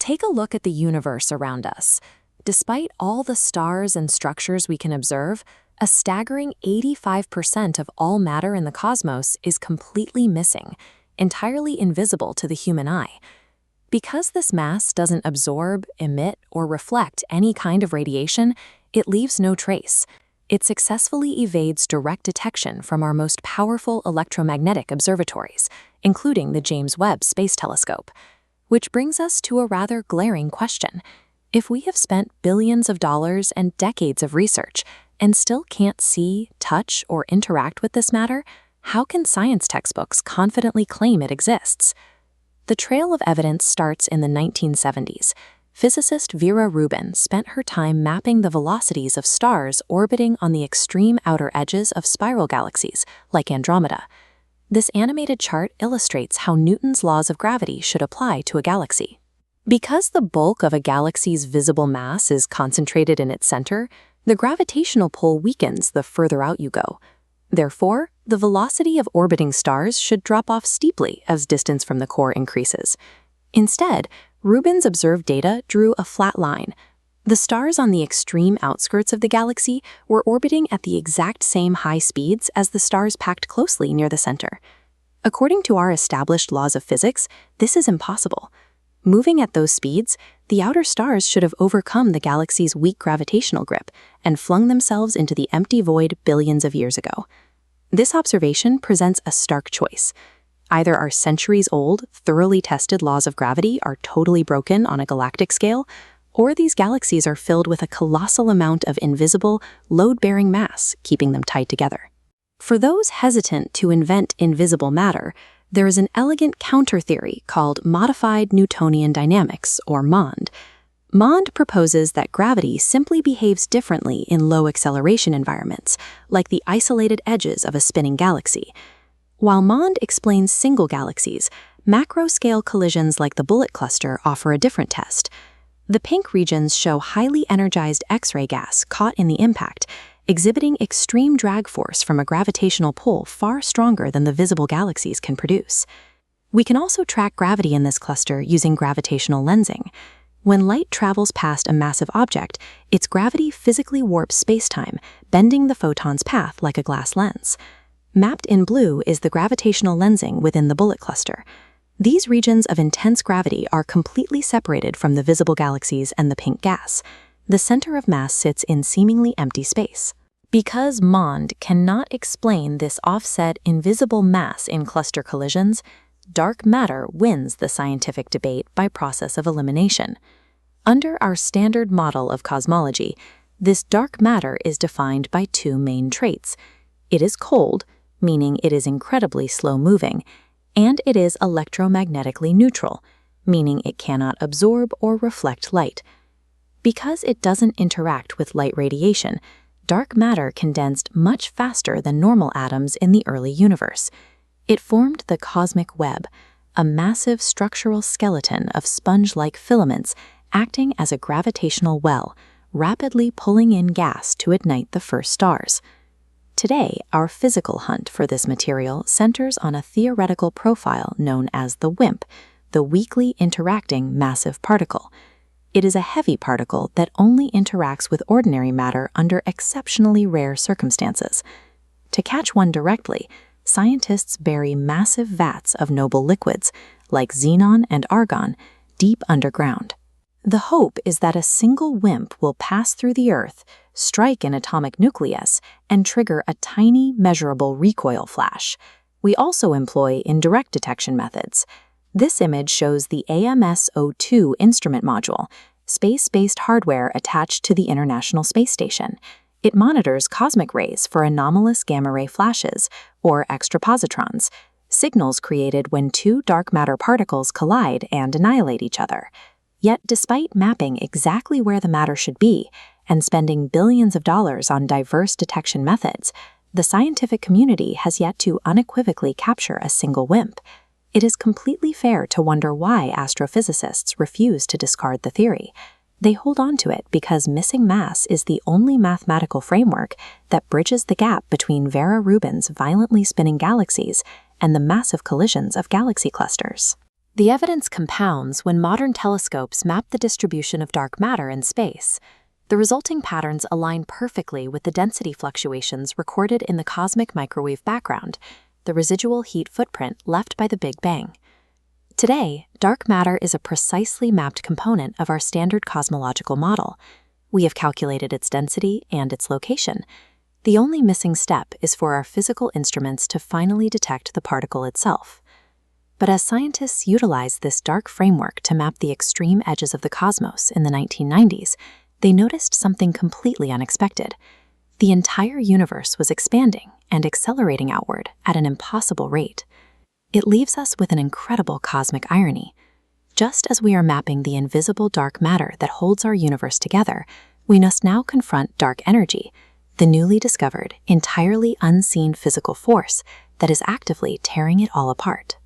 Take a look at the universe around us. Despite all the stars and structures we can observe, a staggering 85% of all matter in the cosmos is completely missing, entirely invisible to the human eye. Because this mass doesn't absorb, emit, or reflect any kind of radiation, it leaves no trace. It successfully evades direct detection from our most powerful electromagnetic observatories, including the James Webb Space Telescope. Which brings us to a rather glaring question. If we have spent billions of dollars and decades of research and still can't see, touch, or interact with this matter, how can science textbooks confidently claim it exists? The trail of evidence starts in the 1970s. Physicist Vera Rubin spent her time mapping the velocities of stars orbiting on the extreme outer edges of spiral galaxies, like Andromeda. This animated chart illustrates how Newton's laws of gravity should apply to a galaxy. Because the bulk of a galaxy's visible mass is concentrated in its center, the gravitational pull weakens the further out you go. Therefore, the velocity of orbiting stars should drop off steeply as distance from the core increases. Instead, Rubin's observed data drew a flat line. The stars on the extreme outskirts of the galaxy were orbiting at the exact same high speeds as the stars packed closely near the center. According to our established laws of physics, this is impossible. Moving at those speeds, the outer stars should have overcome the galaxy's weak gravitational grip and flung themselves into the empty void billions of years ago. This observation presents a stark choice. Either our centuries-old, thoroughly tested laws of gravity are totally broken on a galactic scale, or these galaxies are filled with a colossal amount of invisible, load-bearing mass, keeping them tied together. For those hesitant to invent invisible matter, there is an elegant counter-theory called modified Newtonian dynamics, or MOND. MOND proposes that gravity simply behaves differently in low-acceleration environments, like the isolated edges of a spinning galaxy. While MOND explains single galaxies, macro-scale collisions like the bullet cluster offer a different test. The pink regions show highly energized X-ray gas caught in the impact, exhibiting extreme drag force from a gravitational pull far stronger than the visible galaxies can produce. We can also track gravity in this cluster using gravitational lensing. When light travels past a massive object, its gravity physically warps spacetime, bending the photon's path like a glass lens. Mapped in blue is the gravitational lensing within the bullet cluster. These regions of intense gravity are completely separated from the visible galaxies and the pink gas. The center of mass sits in seemingly empty space. Because MOND cannot explain this offset invisible mass in cluster collisions, dark matter wins the scientific debate by process of elimination. Under our standard model of cosmology, this dark matter is defined by two main traits. It is cold, meaning it is incredibly slow-moving, and it is electromagnetically neutral, meaning it cannot absorb or reflect light. Because it doesn't interact with light radiation, dark matter condensed much faster than normal atoms in the early universe. It formed the cosmic web, a massive structural skeleton of sponge-like filaments acting as a gravitational well, rapidly pulling in gas to ignite the first stars. Today, our physical hunt for this material centers on a theoretical profile known as the WIMP, the weakly interacting massive particle. It is a heavy particle that only interacts with ordinary matter under exceptionally rare circumstances. To catch one directly, scientists bury massive vats of noble liquids, like xenon and argon, deep underground. The hope is that a single WIMP will pass through the Earth, strike an atomic nucleus, and trigger a tiny, measurable recoil flash. We also employ indirect detection methods. This image shows the AMS-02 instrument module, space-based hardware attached to the International Space Station. It monitors cosmic rays for anomalous gamma-ray flashes, or extrapositrons, signals created when two dark matter particles collide and annihilate each other. Yet despite mapping exactly where the matter should be and spending billions of dollars on diverse detection methods, the scientific community has yet to unequivocally capture a single WIMP. It is completely fair to wonder why astrophysicists refuse to discard the theory. They hold on to it because missing mass is the only mathematical framework that bridges the gap between Vera Rubin's violently spinning galaxies and the massive collisions of galaxy clusters. The evidence compounds when modern telescopes map the distribution of dark matter in space. The resulting patterns align perfectly with the density fluctuations recorded in the cosmic microwave background, the residual heat footprint left by the Big Bang. Today, dark matter is a precisely mapped component of our standard cosmological model. We have calculated its density and its location. The only missing step is for our physical instruments to finally detect the particle itself. But as scientists utilized this dark framework to map the extreme edges of the cosmos in the 1990s, they noticed something completely unexpected. The entire universe was expanding and accelerating outward at an impossible rate. It leaves us with an incredible cosmic irony. Just as we are mapping the invisible dark matter that holds our universe together, we must now confront dark energy, the newly discovered, entirely unseen physical force that is actively tearing it all apart.